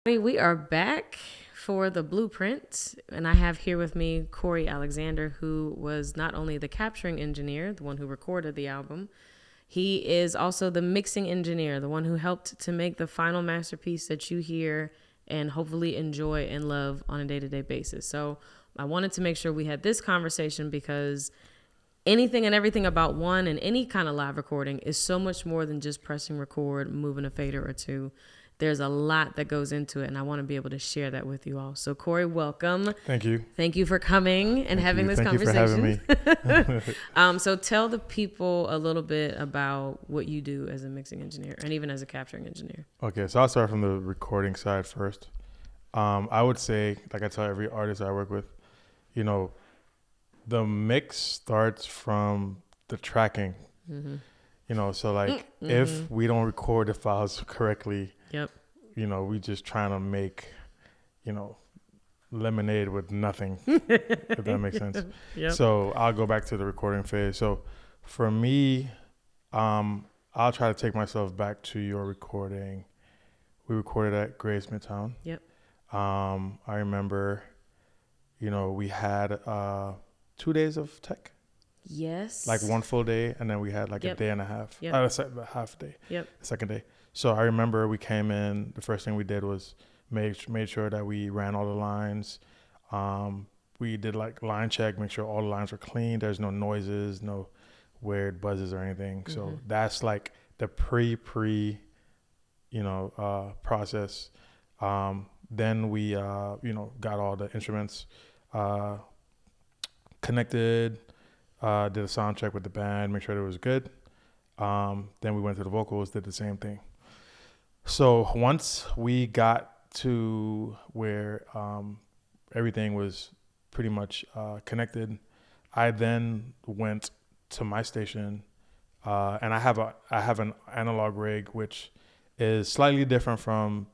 We are back for the blueprint, and I have here with me Cori Alexander, who was not only the capturing engineer, the one who recorded the album, he is also the mixing engineer, the one who helped to make the final masterpiece that you hear and hopefully enjoy and love on a day-to-day basis. So I wanted to make sure we had this conversation because anything and everything about one and any kind of live recording is so much more than just pressing record, moving a fader or two. There's a lot that goes into it, and I want to be able to share that with you all. So, Cori, welcome. Thank you. Thank you for coming and having this conversation. Thank you for having me. So tell the people a little bit about what you do as a mixing engineer and even as a capturing engineer. Okay, so I'll start from the recording side first. I would say, like I tell every artist I work with, the mix starts from the tracking. Mm-hmm. So like if we don't record the files correctly, yep. We just trying to make, lemonade with nothing, if that makes sense. Yep. So I'll go back to the recording phase. So for me, I'll try to take myself back to your recording. We recorded at Grace Midtown. Yep. I remember, we had 2 days of tech. Yes. Like one full day, and then we had like Yep. a day and a half. Yep. A half day. Yep. The second day. So I remember we came in, the first thing we did was made sure that we ran all the lines. We did like line check, make sure all the lines were clean. There's no noises, no weird buzzes or anything. Mm-hmm. So that's like the pre process. Then we, got all the instruments connected, did a sound check with the band, make sure it was good. Then we went to the vocals, did the same thing. So once we got to where everything was pretty much connected, I then went to my station, and I have an analog rig, which is slightly different from,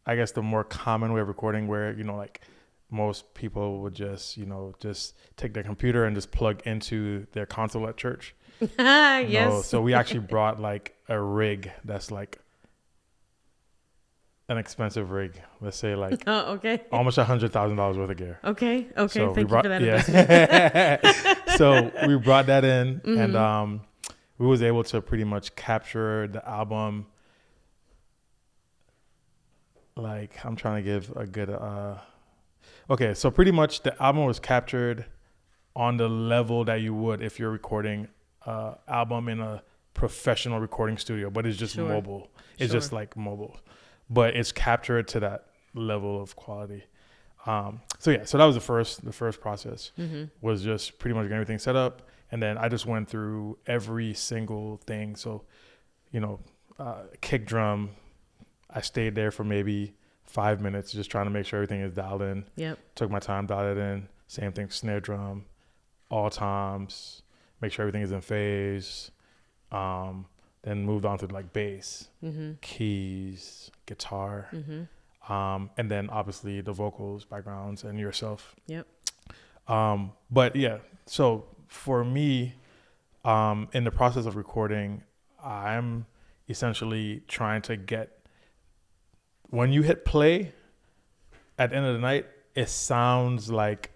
I guess, the more common way of recording, where like most people would just take their computer and just plug into their console at church. Yes. No, so we actually brought like a rig that's like an expensive rig. Let's say like okay. almost $100,000 worth of gear. Okay. So thank you for that investment. So we brought that in, and we was able to pretty much capture the album. Like, I'm trying to give a good okay, so pretty much the album was captured on the level that you would if you're recording album in a professional recording studio, but it's just mobile. It's just like mobile, but it's captured to that level of quality. So that was the first process. Was just pretty much getting everything set up, and then I just went through every single thing. So, kick drum, I stayed there for maybe 5 minutes just trying to make sure everything is dialed in. Yep. Took my time, dialed it in. Same thing, snare drum, all toms, make sure everything is in phase. Then moved on to like bass, keys, guitar, and then obviously the vocals, backgrounds, and yourself. Yep. But yeah, so for me, in the process of recording, I'm essentially trying to get, when you hit play at the end of the night, it sounds like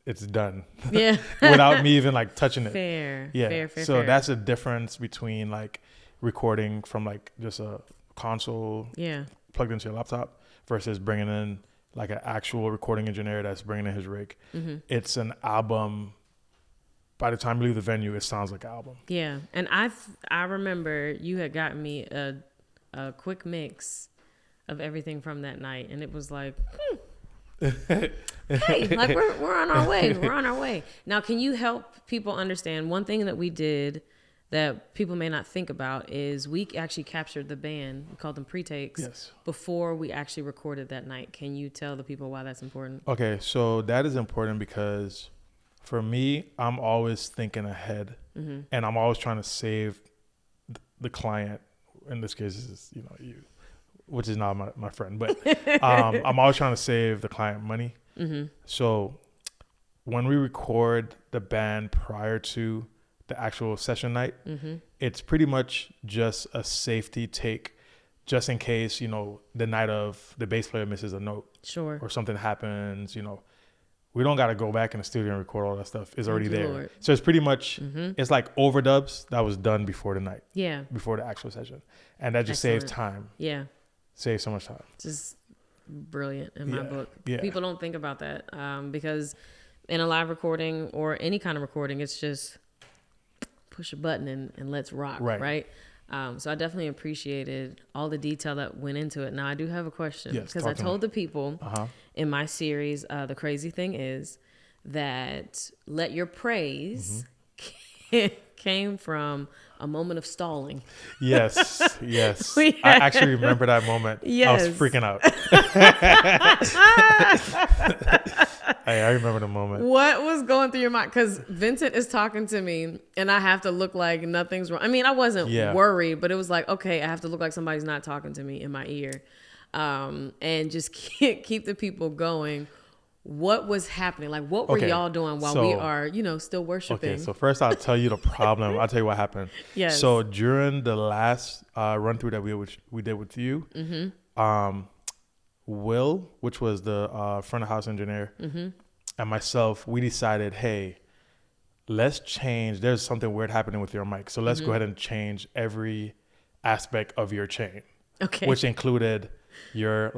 it's done. Yeah. Without me even like touching it. Fair. Yeah. Fair. So that's a difference between like recording from like just a console plugged into your laptop versus bringing in like an actual recording engineer that's bringing in his rig. It's an album. By the time you leave the venue, it sounds like an album. Yeah. And I remember you had gotten me a quick mix of everything from that night, and it was like, hey, like we're on our way. We're on our way. Now, can you help people understand one thing that we did that people may not think about is we actually captured the band, we called them pre-takes, before we actually recorded that night. Can you tell the people why that's important? Okay, so that is important because for me, I'm always thinking ahead, and I'm always trying to save the client. In this case, is you, which is not my friend, but I'm always trying to save the client money. So when we record the band prior to the actual session night, it's pretty much just a safety take just in case, the night of the bass player misses a note Sure. or something happens, we don't got to go back in the studio and record all that stuff. It's already Thank you, there. Lord. So it's pretty much, it's like overdubs that was done before the night, Yeah. before the actual session. And that just Excellent. saves time. Yeah. Saves so much time. Just brilliant in my Yeah. book. Yeah. People don't think about that because in a live recording or any kind of recording, it's just push a button and let's rock, right? So I definitely appreciated all the detail that went into it. Now I do have a question because I told the people in my series, The Crazy Thing Is, that Let Your Praise came from a moment of stalling. Yes. I actually remember that moment. Yes. I was freaking out. I remember the moment. What was going through your mind? Because Vincent is talking to me and I have to look like nothing's wrong. I mean, I wasn't worried, but it was like, okay, I have to look like somebody's not talking to me in my ear. And just keep the people going. What was happening? Like, what were y'all doing while we are, still worshiping? Okay, so first I'll tell you the problem. I'll tell you what happened. Yes. So during the last run through that we did with you, Will, which was the front of house engineer, and myself, we decided, hey, let's change. There's something weird happening with your mic. So let's go ahead and change every aspect of your chain. Okay. Which included your,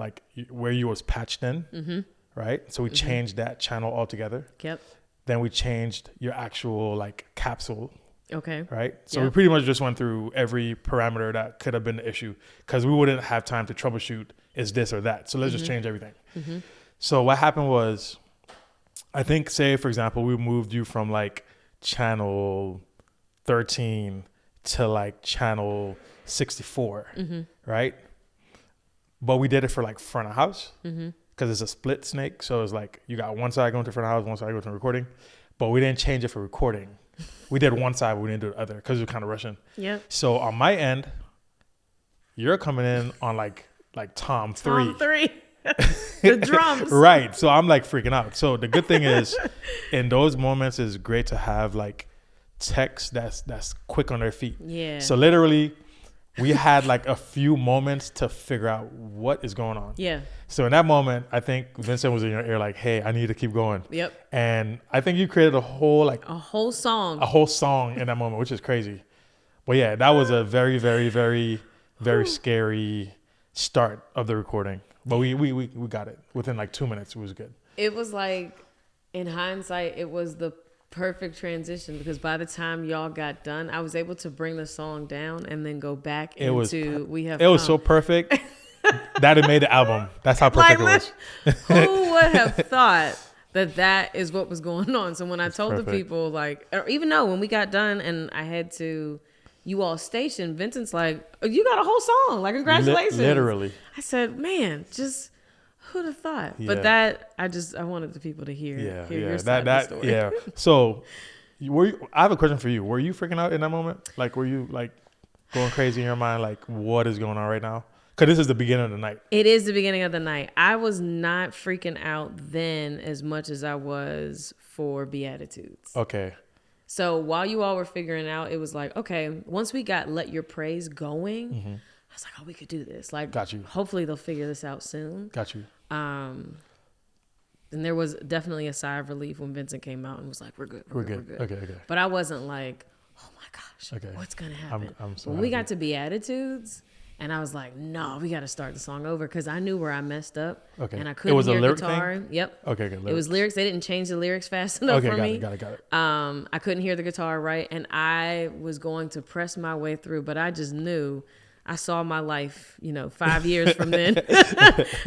where you was patched in. Right? So we changed that channel altogether. Yep. Then we changed your actual capsule. Okay. Right? So we pretty much just went through every parameter that could have been the issue because we wouldn't have time to troubleshoot is this or that. So let's just change everything. So what happened was, I think, say, for example, we moved you from channel 13 to channel 64. Right? But we did it for front of house. Because it's a split snake. So it's you got one side going to front of house, one side going to recording. But we didn't change it for recording. We did one side, but we didn't do the other because we were kind of rushing. Yeah. So on my end, you're coming in on Tom 3. Tom 3. The drums. Right. So I'm freaking out. So the good thing is in those moments it's great to have techs that's quick on their feet. Yeah. So literally we had a few moments to figure out what is going on. Yeah. So in that moment, I think Vincent was in your ear hey, I need to keep going. Yep. And I think you created a whole song. A whole song in that moment, which is crazy. But yeah, that was a very, very, very, very scary start of the recording. But we got it. Within 2 minutes, it was good. It was in hindsight, it was the perfect transition because by the time y'all got done, I was able to bring the song down and then go back into We Have Come. It was so perfect that it made the album. That's how perfect it was. Who would have thought that is what was going on? So when I told the people, or even though when we got done and I had to, you all station, Vincent's you got a whole song, congratulations. Literally. I said, man, just who'd have thought? Yeah. But that I wanted the people to hear your side of the story. Yeah. So I have a question for you. Were you freaking out in that moment? Were you going crazy in your mind? What is going on right now? Because this is the beginning of the night. It is the beginning of the night. I was not freaking out then as much as I was for Beatitudes. Okay. So while you all were figuring out, it was okay, once we got Let Your Praise going, I was oh, we could do this. Got you. Hopefully they'll figure this out soon. Got you. And there was definitely a sigh of relief when Vincent came out and was we're good. We're good. Okay. But I wasn't oh my gosh, what's going to happen? I'm so when happy. we got to Beatitudes, and I was no, we got to start the song over because I knew where I messed up. Okay. And I couldn't was hear a lyric guitar. thing? Yep. Okay, good. It was lyrics. They didn't change the lyrics fast enough for me. Got it. I couldn't hear the guitar right, and I was going to press my way through, but I just knew. I saw my life, 5 years from then.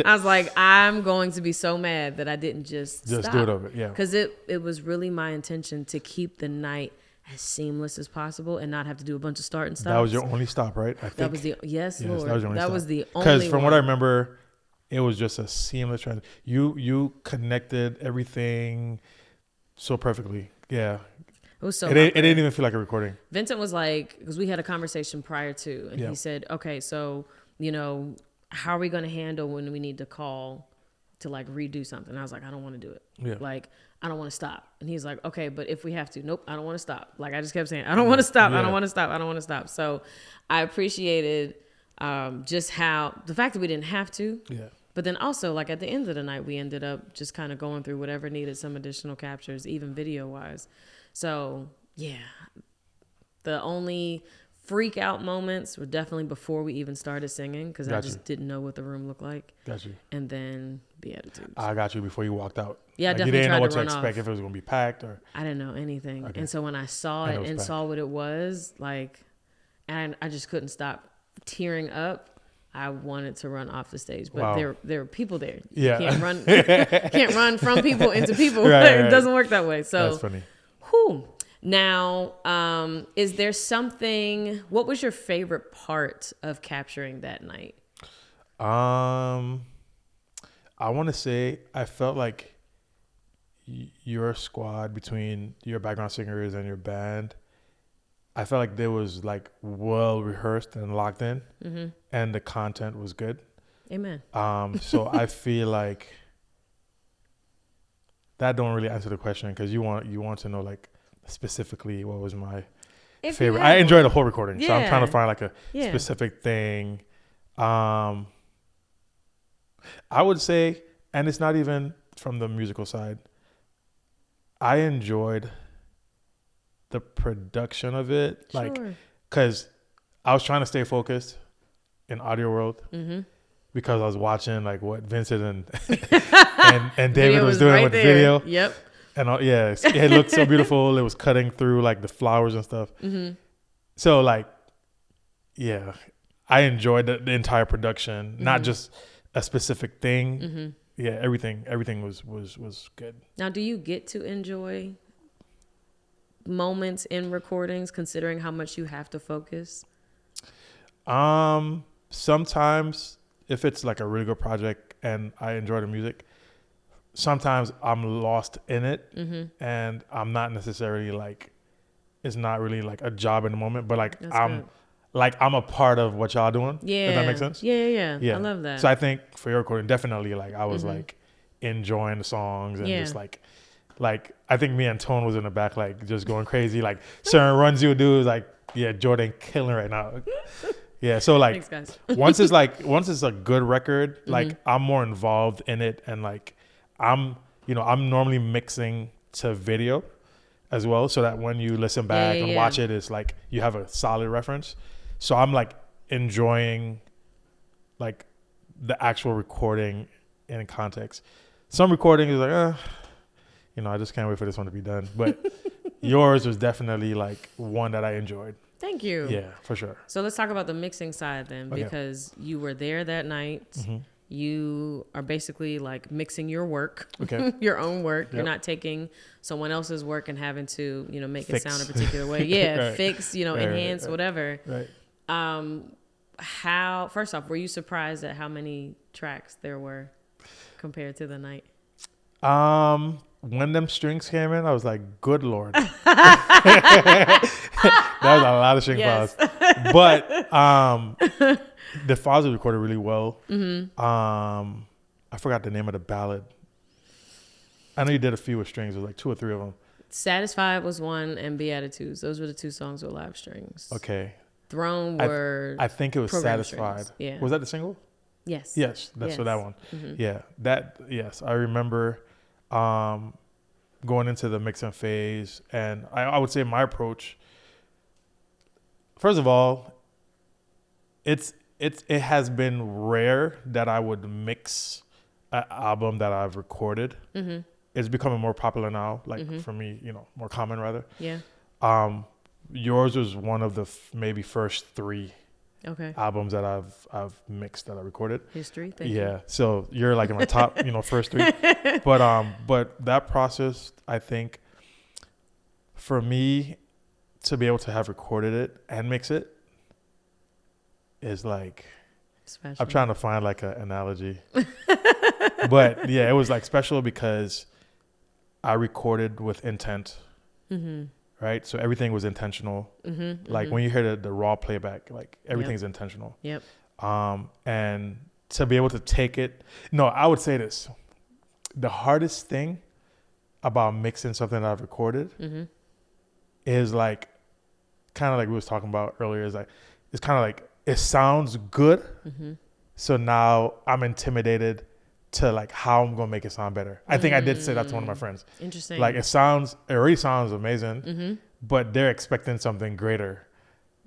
I was I'm going to be so mad that I didn't just stop. do it over, yeah. Because it was really my intention to keep the night as seamless as possible and not have to do a bunch of start and stops. That was your only stop, right? I think. That was the yes, Lord. That was your only stop. That was the only. Because from what I remember, it was just a seamless transition. You connected everything so perfectly. Yeah. It was so. It didn't even feel like a recording. Vincent was because we had a conversation prior to, and he said, "Okay, so how are we going to handle when we need to call to redo something?" I was I don't want to do it. Yeah. I don't want to stop. And he's okay, but if we have to, nope, I don't want to stop. I just kept saying, I don't want to stop. Yeah. I don't want to stop. I don't want to stop. So I appreciated Just how the fact that we didn't have to. Yeah. But then also, like, at the end of the night, we ended up just kind of going through whatever needed some additional captures, even video wise. So, yeah, the only freak out moments were definitely before we even started singing, because I just didn't know what the room looked like. Got you. And then Beatitudes. I got you before you walked out. Yeah, I like, definitely you didn't tried know what to to run expect, off. if it was going to be packed or. I didn't know anything. Okay. And so when I saw it and saw what it was, like, and I just couldn't stop tearing up. I wanted to run off the stage, but there were people there. Yeah. You can't run from people into people. Right. It doesn't work that way. So that's funny. Whew. Now, is there something? What was your favorite part of capturing that night? I want to say I felt like your squad, between your background singers and your band, I felt like they was like well rehearsed and locked in, and the content was good. Amen. So I feel like that don't really answer the question, because you want to know like specifically what was my favorite. I enjoyed the whole recording, so I'm trying to find like a specific thing. I would say, and it's not even from the musical side, I enjoyed the production of it, like, because I was trying to stay focused in audio world, because I was watching like what Vincent and David was doing with the video. Yep. And it looked so beautiful. It was cutting through like the flowers and stuff. So like, yeah, I enjoyed the entire production, not just a specific thing. Yeah, everything was good. Now, do you get to enjoy moments in recordings, considering how much you have to focus? Sometimes, if it's like a really good project and I enjoy the music, sometimes I'm lost in it, and I'm not necessarily like, it's not really like a job in the moment, but like I'm a part of what y'all doing. Yeah. If that makes sense. Yeah. I love that. So I think for your recording, definitely like I was like enjoying the songs and just like I think me and Tone was in the back, like just going crazy, like certain runs you would do is like, yeah, Jordan killing right now. Yeah. So like, thanks, guys. once it's a good record, like I'm more involved in it, and like I'm normally mixing to video as well, so that when you listen back and watch it, it's like you have a solid reference. So I'm like enjoying like the actual recording in context. Some recording is like, I just can't wait for this one to be done. But yours was definitely like one that I enjoyed. Thank you. Yeah, for sure. So let's talk about the mixing side then, because you were there that night. You are basically like mixing your work, your own work. Yep. You're not taking someone else's work and having to, make it sound a particular way. Yeah, right. Fix, enhance, whatever. Right. First off, were you surprised at how many tracks there were compared to the night? When them strings came in, I was like, good Lord. That was a lot of string files. But the files were recorded really well. I forgot the name of the ballad. I know you did a few with strings. There was like 2 or 3 of them. Satisfied was one, and Beatitudes. Those were the 2 songs with live strings. Okay. Throne were I think it was Satisfied. Strings. Yeah. Was that the single? Yes. Yes. That's for that one. Yeah. Yes. I remember going into the mixing phase, and I would say my approach, first of all, it has been rare that I would mix an album that I've recorded. It's becoming more popular now, like for me, more common rather. Yeah. Yours was one of the maybe first 3 albums that I've mixed, that I recorded. History. Thank you. Yeah. So you're like in my top, first 3. But that process, I think, for me to be able to have recorded it and mix it is like, special. I'm trying to find like an analogy. But yeah, it was like special because I recorded with intent. Right? So everything was intentional. Like when you hear the raw playback, like everything's intentional. Yep. And to be able to take it, I would say this. The hardest thing about mixing something that I've recorded is like, kind of like we was talking about earlier, is like, it's kind of like it sounds good. Mm-hmm. So now I'm intimidated to like how I'm gonna make it sound better. I think I did say that to one of my friends. Interesting. Like it already sounds amazing, Mm-hmm. but they're expecting something greater.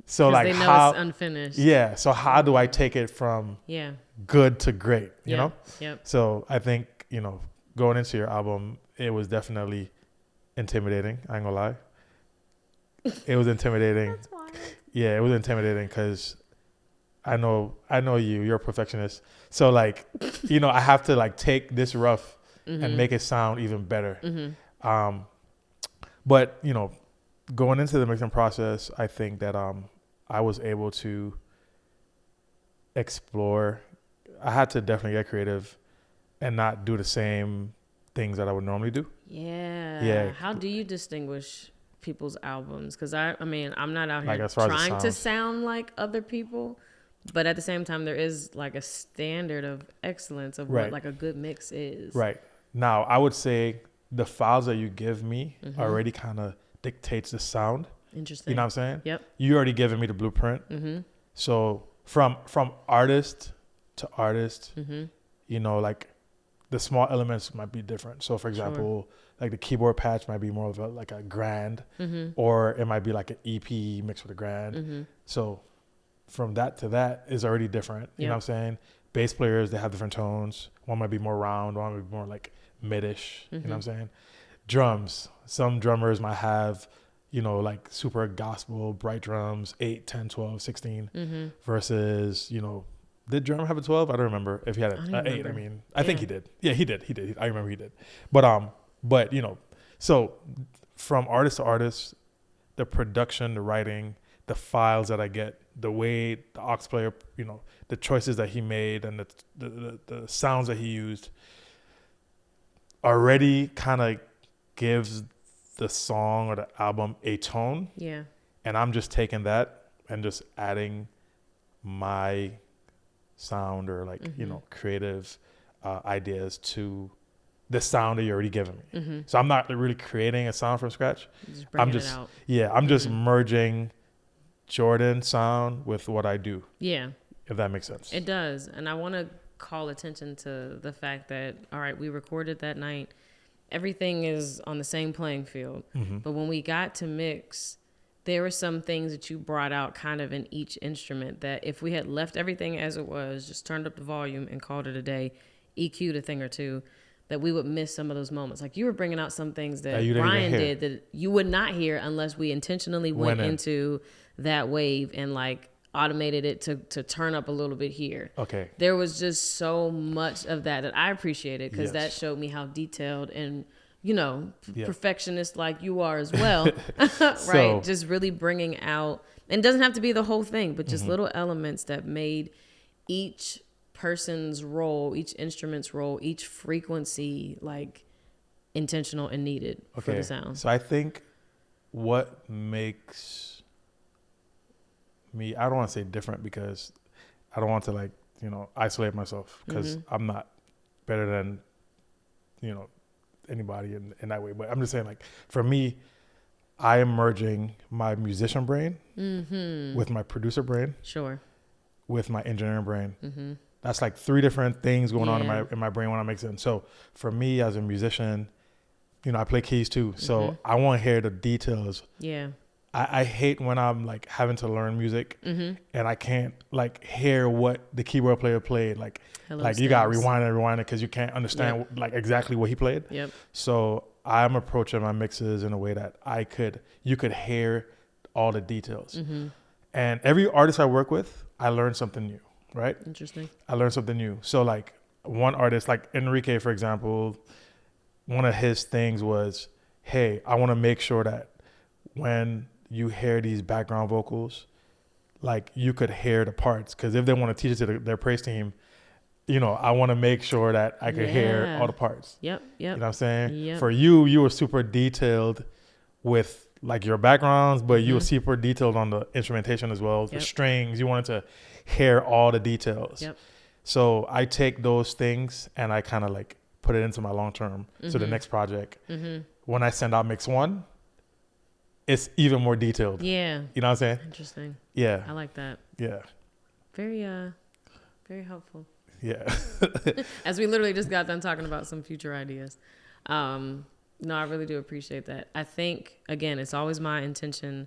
So 'Cause like they know how, it's unfinished. yeah. So how do I take it from Yeah. good to great? You Yep. know? Yep. So I think, you know, going into your album, it was definitely intimidating. I ain't gonna lie. It was intimidating. That's wild. Yeah, it was intimidating because I know you're a perfectionist. So like, you know, I have to like take this rough and make it sound even better. Mm-hmm. But you know, going into the mixing process, I think that I was able to explore. I had to definitely get creative and not do the same things that I would normally do. Yeah. Yeah. How do you distinguish people's albums? Because I mean, I'm not out Like here as far as the trying to sounds. sound like other people, but at the same time, there is like a standard of excellence of Right. what like a good mix is. Right. Now, I would say the files that you give me already kind of dictates the sound. Interesting. You know what I'm saying? Yep. You already given me the blueprint. Mm-hmm. So from artist to artist, Mm-hmm. you know, like the small elements might be different. So for example, like the keyboard patch might be more of like a grand, or it might be like an EP mixed with a grand. So from that to that is already different. You know what I'm saying? Bass players, they have different tones. One might be more round, one might be more like mid-ish. You know what I'm saying? Drums, some drummers might have, you know, like super gospel, bright drums, 8, 10, 12, 16, versus, you know, did drummer have a 12? I don't remember if he had an 8. remember. I mean, I think he did. Yeah, he did. I remember he did. But you know, so from artist to artist, the production, the writing, the files that I get, the way the aux player, you know, the choices that he made and the sounds that he used already kind of gives the song or the album a tone. Yeah. And I'm just taking that and just adding my sound or like, you know, creative ideas to the sound that you're already giving me. So I'm not really creating a sound from scratch. Just bringing it out. I'm just merging Jordan's sound with what I do. Yeah. If that makes sense. It does. And I want to call attention to the fact that, all right, we recorded that night. Everything is on the same playing field. But when we got to mix, there were some things that you brought out kind of in each instrument that if we had left everything as it was, just turned up the volume and called it a day, EQ'd a thing or two, that we would miss some of those moments. Like you were bringing out some things that Brian did that you would not hear unless we intentionally went into that wave and like automated it to turn up a little bit here. Okay. There was just so much of that I appreciated because that showed me how detailed and, you know, perfectionist like you are as well. Right. So, just really bringing out, and it doesn't have to be the whole thing, but just little elements that made each person's role, each instrument's role, each frequency like intentional and needed for the sound. So I think what makes me, I don't want to say different because I don't want to like, you know, isolate myself because I'm not better than, you know, anybody in that way. But I'm just saying like for me, I am merging my musician brain with my producer brain. Sure. With my engineering brain. That's like 3 different things going on in my brain when I make sense. So for me as a musician, you know, I play keys too. So I want to hear the details. Yeah. I hate when I'm like having to learn music and I can't like hear what the keyboard player played. Like you got to rewind it because you can't understand like exactly what he played. Yep. So I'm approaching my mixes in a way that you could hear all the details. And every artist I work with, I learn something new. Right? Interesting. I learned something new. So like one artist, like Enrique, for example, one of his things was, hey, I want to make sure that when you hear these background vocals, like you could hear the parts. Because if they want to teach it to their praise team, you know, I want to make sure that I could hear all the parts. Yep. You know what I'm saying? Yep. For you were super detailed with like your backgrounds, but you were super detailed on the instrumentation as well. The strings, you wanted to hear all the details. Yep. So I take those things and I kind of like put it into my long term. So the next project, when I send out mix 1, it's even more detailed. Yeah. You know what I'm saying? Interesting. Yeah. I like that. Yeah. Very very helpful. Yeah. As we literally just got done talking about some future ideas. No, I really do appreciate that. I think, again, it's always my intention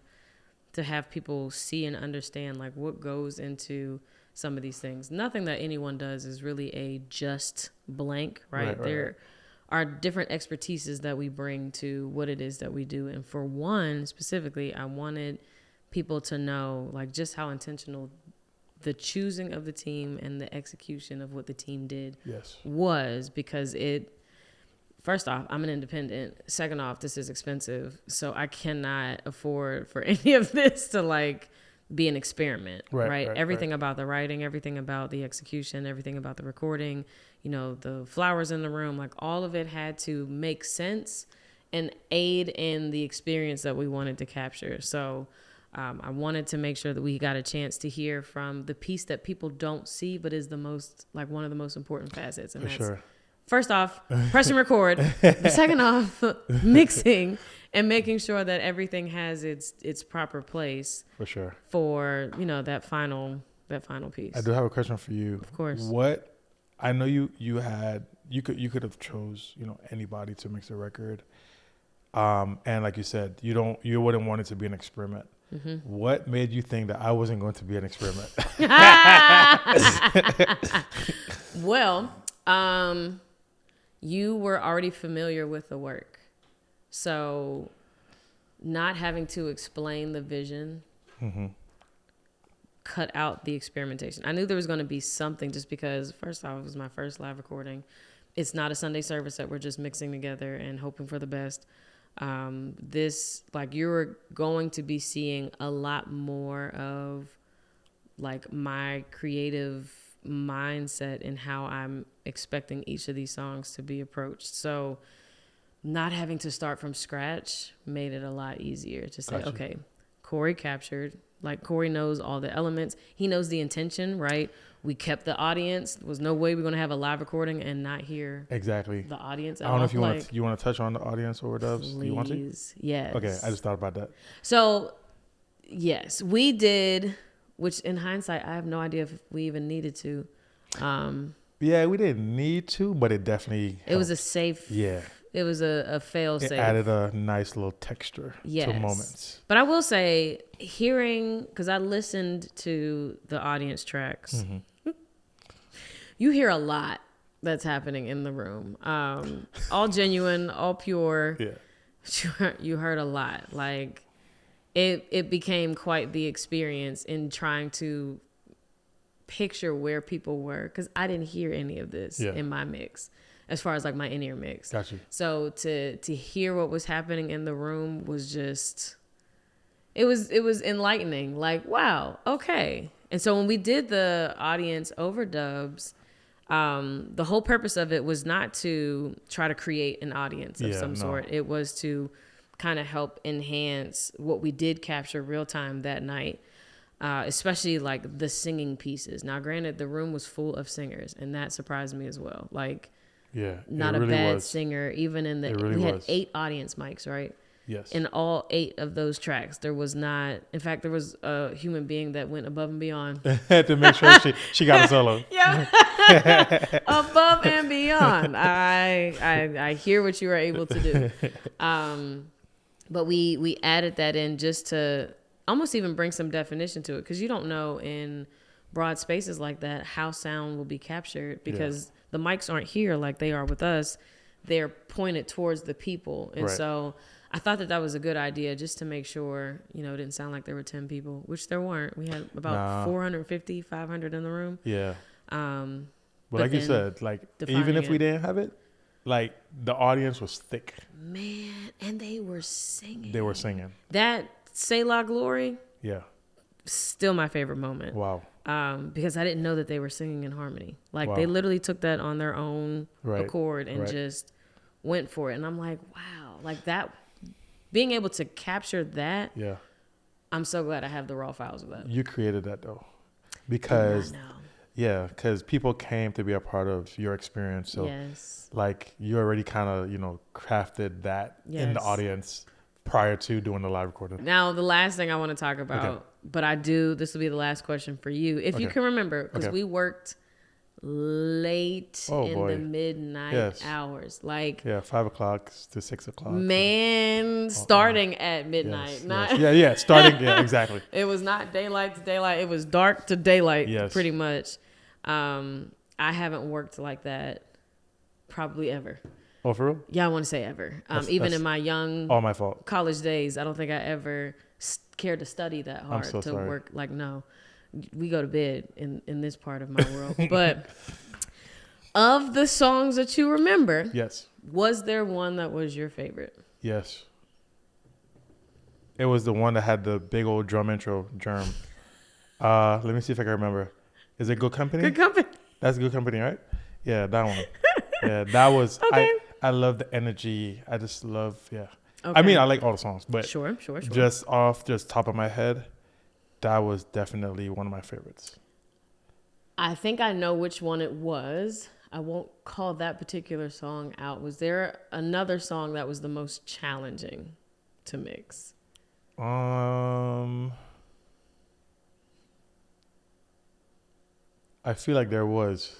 to have people see and understand like what goes into some of these things. Nothing that anyone does is really a just blank, right? There are different expertises that we bring to what it is that we do. And for one specifically, I wanted people to know like just how intentional the choosing of the team and the execution of what the team did was, because first off, I'm an independent. Second off, this is expensive. So I cannot afford for any of this to like be an experiment, right? Everything about the writing, everything about the execution, everything about the recording, the flowers in the room, like all of it had to make sense and aid in the experience that we wanted to capture. So I wanted to make sure that we got a chance to hear from the piece that people don't see, but is the most, like one of the most important facets. And that's first off, press and record. Second off, mixing and making sure that everything has its proper place. For sure. For, that final piece. I do have a question for you. Of course. What I know you could have chose, anybody to mix a record. And like you said, you wouldn't want it to be an experiment. Mm-hmm. What made you think that I wasn't going to be an experiment? Well, you were already familiar with the work. So not having to explain the vision cut out the experimentation. I knew there was going to be something just because, first off, it was my first live recording. It's not a Sunday service that we're just mixing together and hoping for the best. This, like, you're going to be seeing a lot more of like my creative mindset and how I'm expecting each of these songs to be approached. So not having to start from scratch made it a lot easier to say, okay, Cori captured, like Cori knows all the elements. He knows the intention, right? We kept the audience. There was no way we're going to have a live recording and not hear the audience. I don't know if you want to touch on the audience overdubs. Do you want to? Yes. Okay, I just thought about that. So, yes, we did, which in hindsight, I have no idea if we even needed to. Yeah, we didn't need to, but it definitely helped. It was a safe. Yeah. It was a fail safe. It added a nice little texture to moments. But I will say, hearing, because I listened to the audience tracks, you hear a lot that's happening in the room. All genuine, all pure. Yeah. You heard a lot. Like, it became quite the experience in trying to picture where people were, because I didn't hear any of this in my mix. As far as like my in-ear mix. Gotcha. So to hear what was happening in the room was just, it was enlightening. Like, wow, okay. And so when we did the audience overdubs, the whole purpose of it was not to try to create an audience of some sort. It was to kind of help enhance what we did capture real time that night. Especially like the singing pieces. Now, granted, the room was full of singers, and that surprised me as well. Like, not a bad singer. Even in we had 8 audience mics, right? Yes. In all 8 of those tracks, there was not. In fact, there was a human being that went above and beyond to make sure she got a solo. Yeah, above and beyond. I hear what you were able to do. But we added that in just to almost even bring some definition to it, because you don't know in broad spaces like that how sound will be captured, because the mics aren't here like they are with us. They're pointed towards the people. And so I thought that was a good idea, just to make sure, it didn't sound like there were 10 people, which there weren't. We had about 450, 500 in the room. Yeah. But like you said, like, even if we didn't have it, like, the audience was thick. Man, and they were singing. That Say La Glory. Yeah. Still my favorite moment. Wow. Because I didn't know that they were singing in harmony. Like, they literally took that on their own accord and just went for it. And I'm like, wow, like that, being able to capture that. Yeah. I'm so glad I have the raw files of that. You created that though, because people came to be a part of your experience. So like, you already kind of, crafted that in the audience prior to doing the live recording. Now, the last thing I want to talk about But this will be the last question for you. If you can remember, because we worked late the midnight hours. Like 5 o'clock to 6 o'clock. Man, starting at midnight. Starting, exactly. It was not daylight to daylight. It was dark to daylight, pretty much. I haven't worked like that probably ever. Oh, for real? Yeah, I want to say ever. Even in my young all my fault. college days, I don't think I ever cared to study that hard sorry. work. Like, no, we go to bed in this part of my world. But of the songs that you remember, yes, was there one that was your favorite? Yes. It was the one that had the big old drum intro, Germ. Let me see if I can remember. Is it Good Company? Good Company. That's Good Company, right? Yeah, that one. Yeah, that was... Okay. I love the energy. I just love... Yeah. Okay. I mean, I like all the songs, but... Sure. Just off top of my head, that was definitely one of my favorites. I think I know which one it was. I won't call that particular song out. Was there another song that was the most challenging to mix? I feel like there was.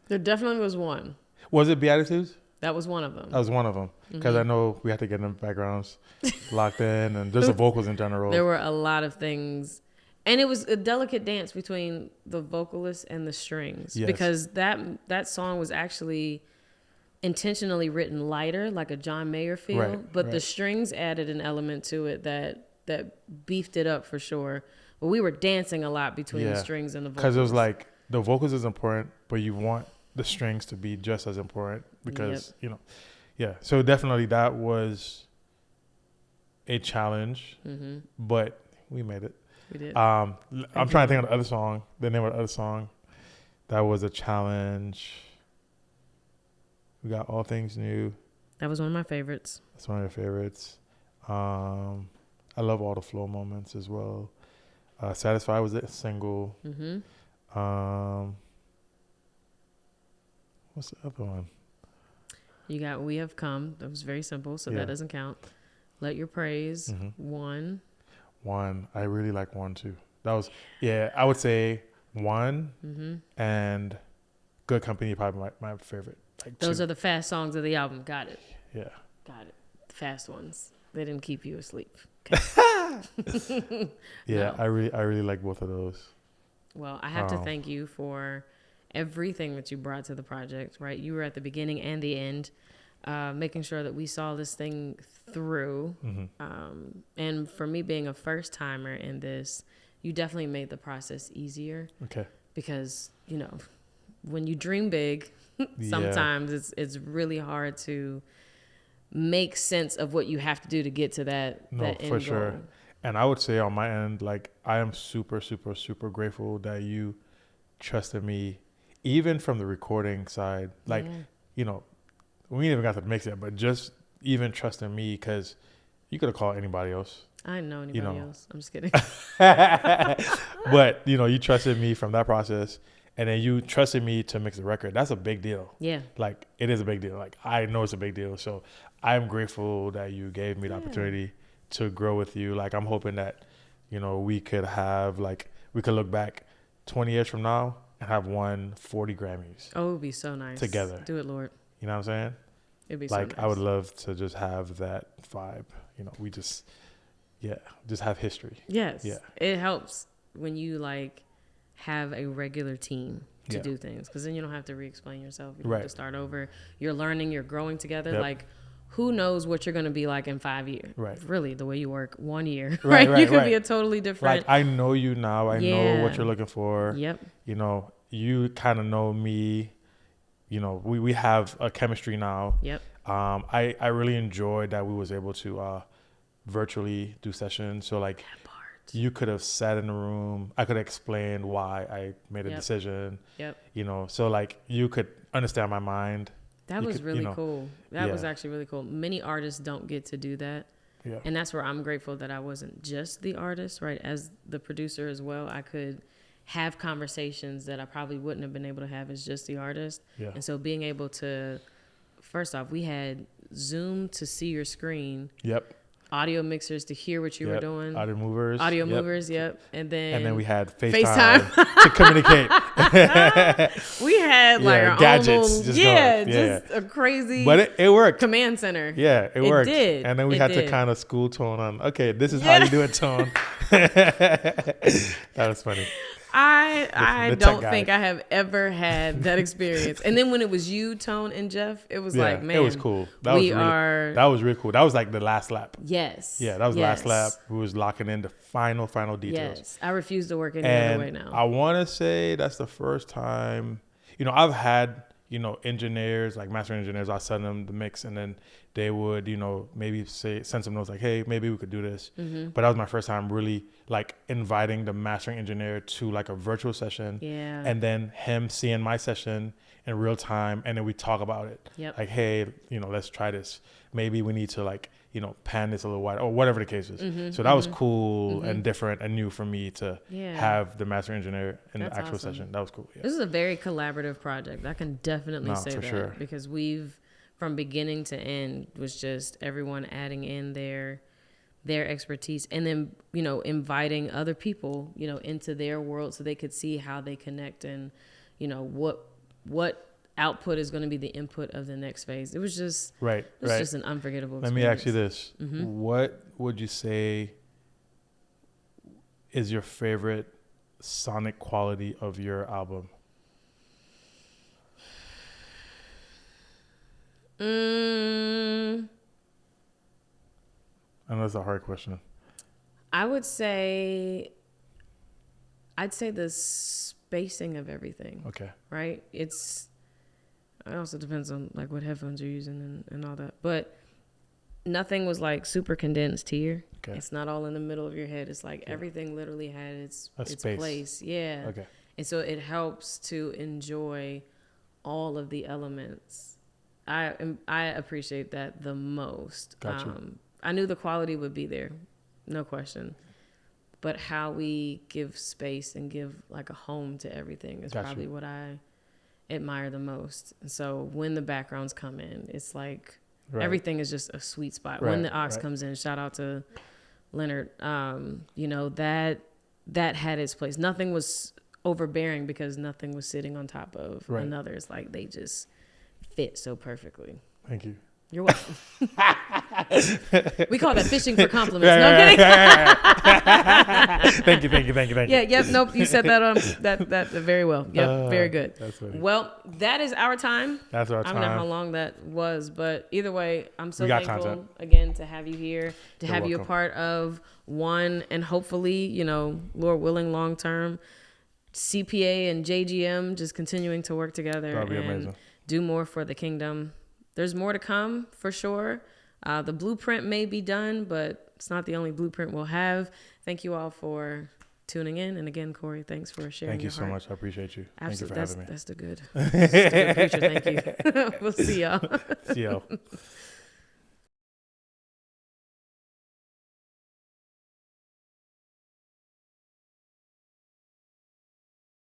There definitely was one. Was it Beatitudes? That was one of them. That was one of them. Because I know we had to get them backgrounds locked in and just the vocals in general. There were a lot of things. And it was a delicate dance between the vocalist and the strings. Yes. Because that song was actually intentionally written lighter, like a John Mayer feel. Right, but the strings added an element to it that beefed it up for sure. But we were dancing a lot between the strings and the vocals. Because it was like the vocals is important, but you want the strings to be just as important because, So definitely that was a challenge, but we made it. We did. I'm trying to think of the other song, the name of the other song. That was a challenge. We got All Things New. That was one of my favorites. That's one of your favorites. I love all the flow moments as well. Satisfied was a single. What's the other one? You got We Have Come. That was very simple, so that doesn't count. Let Your Praise. One. I really like one too. That was, I would say one and Good Company probably my favorite. Like those are the fast songs of the album. Got it. Yeah. Got it. The fast ones. They didn't keep you asleep. Okay. No. I really like both of those. Well, I have to thank you for everything that you brought to the project, right? You were at the beginning and the end, making sure that we saw this thing through. And for me being a first timer in this, you definitely made the process easier. Okay. Because, when you dream big, sometimes it's really hard to make sense of what you have to do to get to that end for goal. Sure. And I would say on my end, like, I am super, super, super grateful that you trusted me, even from the recording side. Like, we ain't even got to mix it, but just even trusting me, because you could have called anybody else. I didn't know anybody else. I'm just kidding. But, you trusted me from that process. And then you trusted me to mix the record. That's a big deal. Yeah. Like, it is a big deal. Like, I know it's a big deal. So I'm grateful that you gave me the opportunity to grow with you. Like, I'm hoping that, we could have, like, we could look back 20 years from now and have won 40 Grammys. Oh, it would be so nice. Together. Do it, Lord. You know what I'm saying? It'd be so nice. I would love to just have that vibe. We just have history. Yes. Yeah. It helps when you, like, have a regular team to do things, because then you don't have to re-explain yourself. You don't have to start over. You're learning, you're growing together. Yep. Like, who knows what you're going to be like in 5 years? Right. Really, the way you work, 1 year. Right. You could be a totally different. Like, I know you now. I know what you're looking for. Yep. You kind of know me. We have a chemistry now. Yep. I really enjoyed that we was able to virtually do sessions. So, like, you could have sat in the room. I could have explained why I made a decision. Yep. So, like, you could understand my mind. That was really cool. That was actually really cool. Many artists don't get to do that. Yeah. And that's where I'm grateful that I wasn't just the artist, right? As the producer as well, I could have conversations that I probably wouldn't have been able to have as just the artist. Yeah. And so being able to, first off, we had Zoom to see your screen. Yep. audio mixers to hear what you were doing. Audio movers. Audio movers, yep. And then we had FaceTime to communicate. We had like our gadgets. own just a crazy but it worked. Command center. Yeah, it worked. Did. And then we had to kind of school Tone on, okay, this is how you do it, Tone. That was funny. I don't think I have ever had that experience. And then when it was you, Tone, and Jeff, it was like, man, it was cool. That was really cool. That was like the last lap. Yes. Yeah, that was the last lap. We was locking in the final details. Yes. I refuse to work any other way now. I want to say that's the first time, I've had, engineers, like master engineers, I send them the mix and then they would, maybe send some notes like, hey, maybe we could do this. Mm-hmm. But that was my first time really like inviting the mastering engineer to like a virtual session. Yeah. And then him seeing my session in real time. And then we talk about it. Yep. Like, hey, let's try this. Maybe we need to like, pan this a little wider or whatever the case is. Mm-hmm. So that was cool and different and new for me to have the master engineer in the actual awesome. session. That was cool. Yeah. This is a very collaborative project. I can definitely say that sure. because we've, from beginning to end, was just everyone adding in their expertise and then, inviting other people, into their world so they could see how they connect and, what output is going to be the input of the next phase. It was just just an unforgettable experience. Let me ask you this. Mm-hmm. What would you say is your favorite sonic quality of your album? I know that's a hard question. I'd say the spacing of everything. Okay. Right? It also depends on like what headphones you're using and all that. But nothing was like super condensed here. Okay. It's not all in the middle of your head. It's like everything literally had its place. Yeah. Okay. And so it helps to enjoy all of the elements. I appreciate that the most. Gotcha. I knew the quality would be there, no question. But how we give space and give like a home to everything is probably what I admire the most. And so when the backgrounds come in, it's like everything is just a sweet spot. When the aux comes in, shout out to Leonard, that had its place. Nothing was overbearing because nothing was sitting on top of another. It's like they just fit so perfectly. Thank you. You're welcome. We call that fishing for compliments. No, I'm kidding. Thank you. Yeah, yep, nope. You said that that very well. Yep, very good. That's funny. Well, that is our time. That's our time. I don't know how long that was, but either way, I'm so thankful again to have you here, to have you a part of one, and hopefully, Lord willing, long term, CPA and JGM just continuing to work together and amazing. Do more for the kingdom. There's more to come for sure. The blueprint may be done, but it's not the only blueprint we'll have. Thank you all for tuning in. And again, Cori, thanks for sharing. Thank you so much. I appreciate you. Absolutely. Thank you for having me. That's the good. That's the good preacher. Thank you. We'll see y'all. See y'all.